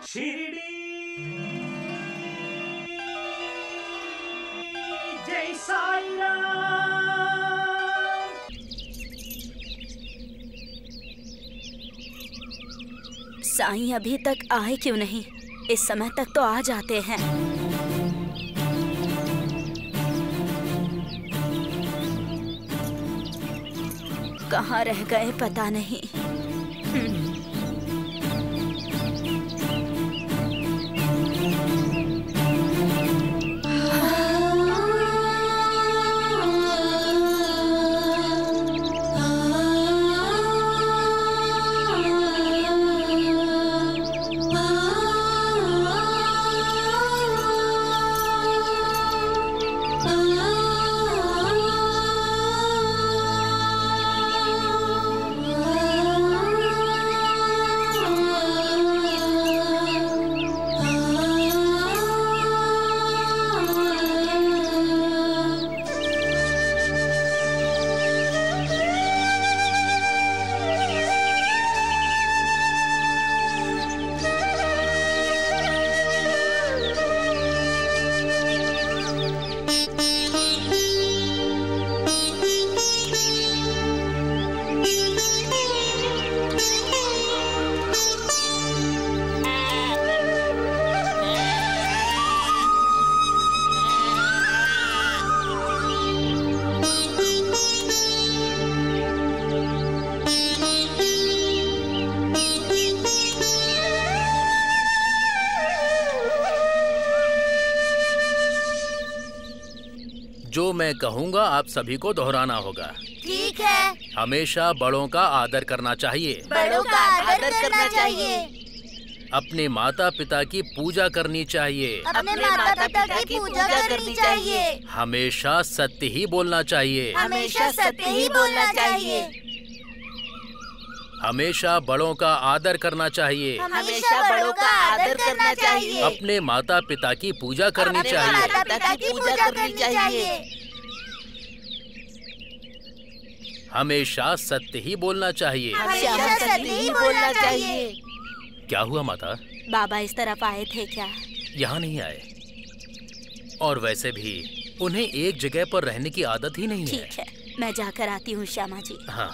शिरडी जय साईं राम। साईं अभी तक आए क्यों नहीं? इस समय तक तो आ जाते हैं। कहाँ रह गए पता नहीं। जो मैं कहूँगा आप सभी को दोहराना होगा। ठीक है। हमेशा बड़ों का आदर करना चाहिए। बड़ों का आदर करना चाहिए। अपने माता पिता की पूजा करनी चाहिए। अपने माता पिता की पूजा करनी चाहिए। हमेशा सत्य ही बोलना चाहिए। हमेशा सत्य ही बोलना चाहिए। हमेशा बड़ों का आदर करना चाहिए। हमेशा बड़ों का आदर करना चाहिए। अपने माता पिता की पूजा करनी चाहिए। माता पिता की पूजा करनी चाहिए। हमेशा सत्य ही बोलना चाहिए। हमेशा सत्य ही बोलना चाहिए। क्या हुआ माता? बाबा इस तरफ आए थे क्या? यहाँ नहीं आए। और वैसे भी उन्हें एक जगह पर रहने की आदत ही नहीं है। ठीक है, मैं जाकर आती हूँ श्यामा जी। हाँ।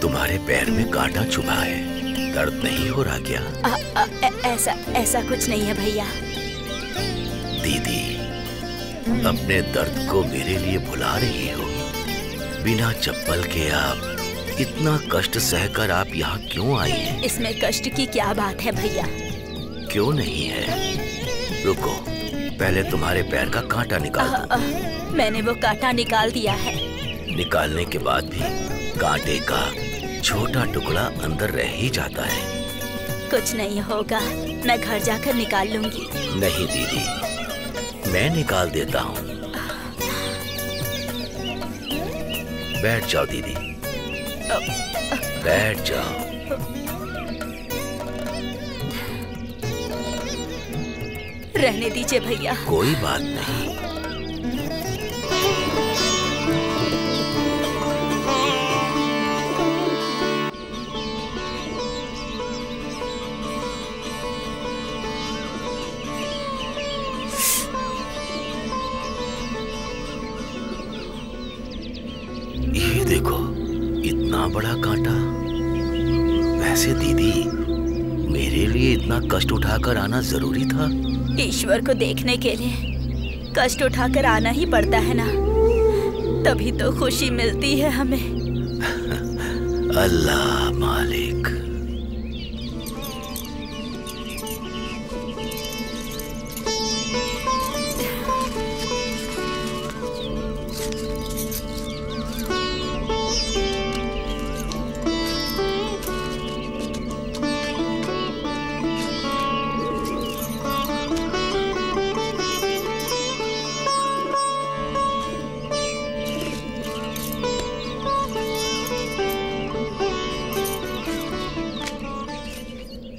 तुम्हारे पैर में कांटा चुभा है, दर्द नहीं हो रहा क्या? ऐसा कुछ नहीं है भैया। दीदी, अपने दर्द को मेरे लिए भुला रही हो। बिना चप्पल के आप इतना कष्ट सहकर आप यहाँ क्यों आई हैं? इसमें कष्ट की क्या बात है भैया? क्यों नहीं है? रुको, पहले तुम्हारे पैर का कांटा निकाल दो। मैंने वो कांटा निकाल दिया है। निकालने के बाद भी कांटे का छोटा टुकड़ा अंदर रह ही जाता है। कुछ नहीं होगा, मैं घर जाकर निकाल लूंगी। नहीं दीदी, मैं निकाल देता हूँ। बैठ जाओ दीदी, बैठ जाओ। रहने दीजिए भैया। कोई बात नहीं। ये देखो, इतना बड़ा कांटा। वैसे दीदी, मेरे लिए इतना कष्ट उठाकर आना जरूरी था? ईश्वर को देखने के लिए कष्ट उठाकर आना ही पड़ता है ना, तभी तो खुशी मिलती है हमें। अल्लाह मालिक।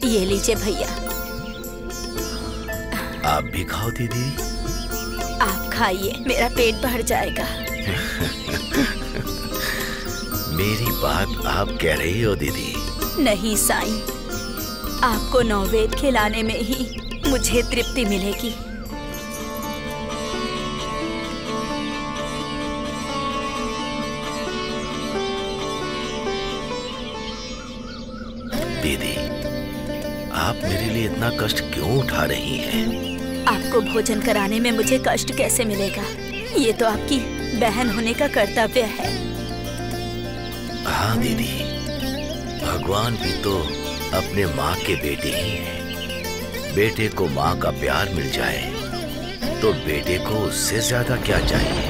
ये लीजिए भैया। आप भी खाओ दीदी। आप खाइए, मेरा पेट भर जाएगा। मेरी बात आप कह रही हो दीदी? नहीं साईं, आपको नौवेद खिलाने में ही मुझे तृप्ति मिलेगी। दीदी, आप मेरे लिए इतना कष्ट क्यों उठा रही हैं? आपको भोजन कराने में मुझे कष्ट कैसे मिलेगा? ये तो आपकी बहन होने का कर्तव्य है। हाँ दीदी, भगवान भी तो अपने माँ के बेटे ही हैं। बेटे को माँ का प्यार मिल जाए तो बेटे को उससे ज्यादा क्या चाहिए?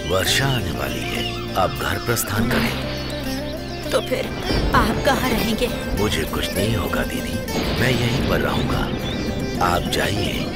वर्षा आने वाली है, आप घर प्रस्थान करें। तो फिर आप कहाँ रहेंगे? मुझे कुछ नहीं होगा दीदी, मैं यहीं पर रहूंगा। आप जाइए।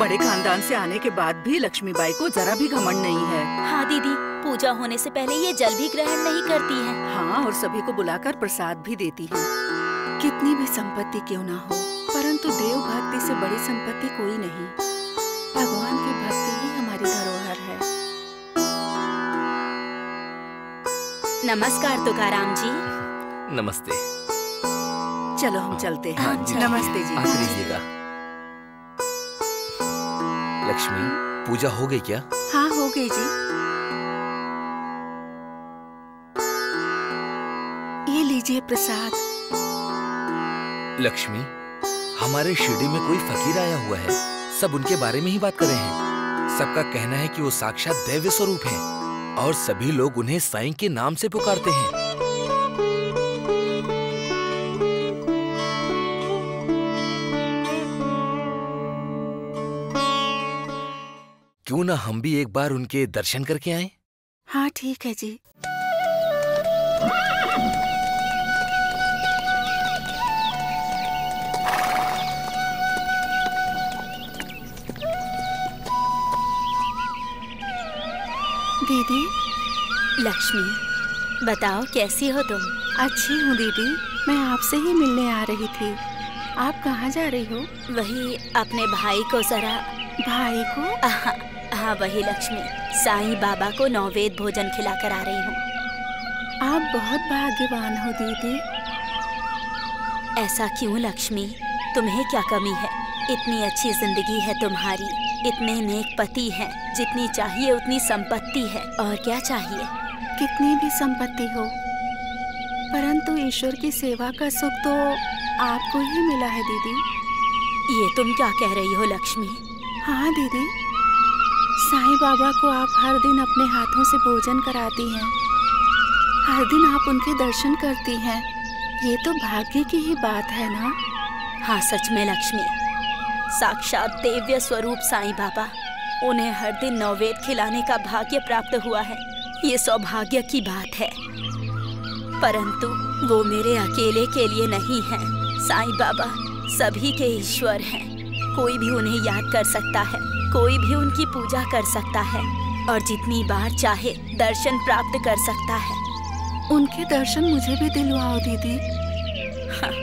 बड़े खानदान से आने के बाद भी लक्ष्मीबाई को जरा भी घमंड नहीं है। हाँ दीदी, पूजा होने से पहले ये जल भी ग्रहण नहीं करती है। हाँ, और सभी को बुलाकर प्रसाद भी देती है। कितनी भी संपत्ति क्यों ना हो, परंतु देव भक्ति से बड़ी संपत्ति कोई नहीं। भगवान की भक्ति ही हमारी धरोहर है। नमस्कार तुकाराम जी। नमस्ते। चलो हम चलते हैं। हाँ जी। नमस्ते जी। आते रहिएगा। लक्ष्मी, पूजा हो गई क्या? हाँ, हो गई जी। ये लीजिए प्रसाद। लक्ष्मी, हमारे शिरडी में कोई फकीर आया हुआ है। सब उनके बारे में ही बात कर रहे हैं। सबका कहना है कि वो साक्षात दैव्य स्वरूप है। और सभी लोग उन्हें साईं के नाम से पुकारते हैं। क्यों ना हम भी एक बार उनके दर्शन करके आएं? हाँ ठीक है जी। दीदी। लक्ष्मी, बताओ कैसी हो तुम? अच्छी हूँ दीदी, मैं आपसे ही मिलने आ रही थी। आप कहाँ जा रही हो? वही अपने भाई को जरा। भाई को? हाँ वही लक्ष्मी, साईं बाबा को नौवेद भोजन खिलाकर आ रही हूँ। आप बहुत भाग्यवान हो दीदी। ऐसा क्यों लक्ष्मी, तुम्हें क्या कमी है? इतनी अच्छी जिंदगी है तुम्हारी, इतने नेक पति हैं, जितनी चाहिए उतनी संपत्ति है, और क्या चाहिए? कितनी भी संपत्ति हो, परंतु ईश्वर की सेवा का सुख तो आपको ही मिला है दीदी। ये तुम क्या कह रही हो लक्ष्मी? हाँ दीदी, साईं बाबा को आप हर दिन अपने हाथों से भोजन कराती हैं, हर दिन आप उनके दर्शन करती हैं, ये तो भाग्य की ही बात है ना? हाँ सच में लक्ष्मी, साक्षात दिव्य स्वरूप साईं बाबा, उन्हें हर दिन नौवेद खिलाने का भाग्य प्राप्त हुआ है, ये सौभाग्य की बात है। परंतु वो मेरे अकेले के लिए नहीं है। साईं बाबा सभी के ईश्वर हैं, कोई भी उन्हें याद कर सकता है, कोई भी उनकी पूजा कर सकता है, और जितनी बार चाहे दर्शन प्राप्त कर सकता है। उनके दर्शन मुझे भी दिलवाओ दीदी। हाँ,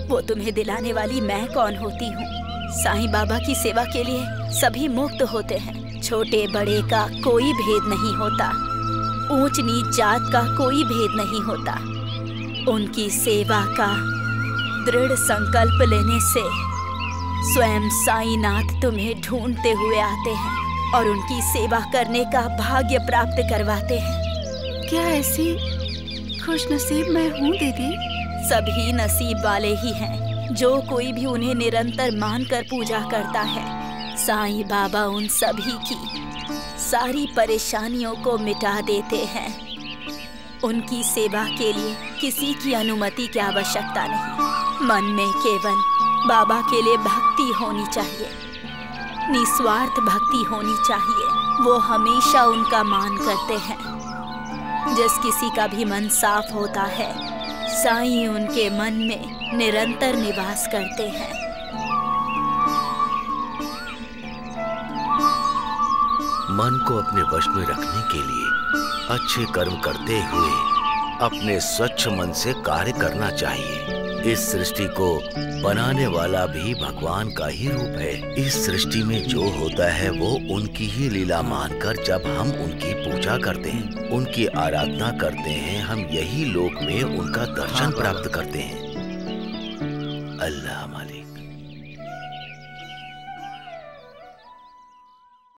वो तुम्हें दिलाने वाली मैं कौन होती हूँ? साईं बाबा की सेवा के लिए सभी मुक्त होते हैं, छोटे बड़े का कोई भेद नहीं होता, ऊंच नीच जात का कोई भेद नहीं होता। उनकी सेवा का दृढ़ संकल्प लेने से स्वयं साईनाथ तुम्हें ढूंढते हुए आते हैं और उनकी सेवा करने का भाग्य प्राप्त करवाते हैं। क्या ऐसी खुशनसीब मैं हूँ दीदी? सभी नसीब वाले ही हैं, जो कोई भी उन्हें निरंतर मानकर पूजा करता है। साईं बाबा उन सभी की सारी परेशानियों को मिटा देते हैं। उनकी सेवा के लिए किसी की अनुमति की आवश्यकता नहीं, मन में केवल बाबा के लिए भक्ति होनी चाहिए, निस्वार्थ भक्ति होनी चाहिए। वो हमेशा उनका मान करते हैं। जिस किसी का भी मन साफ होता है, साईं उनके मन में निरंतर निवास करते हैं। मन को अपने वश में रखने के लिए अच्छे कर्म करते हुए अपने स्वच्छ मन से कार्य करना चाहिए। इस सृष्टि को बनाने वाला भी भगवान का ही रूप है। इस सृष्टि में जो होता है वो उनकी ही लीला मानकर जब हम उनकी पूजा करते हैं, उनकी आराधना करते हैं, हम यही लोक में उनका दर्शन प्राप्त करते हैं। अल्लाह मालिक।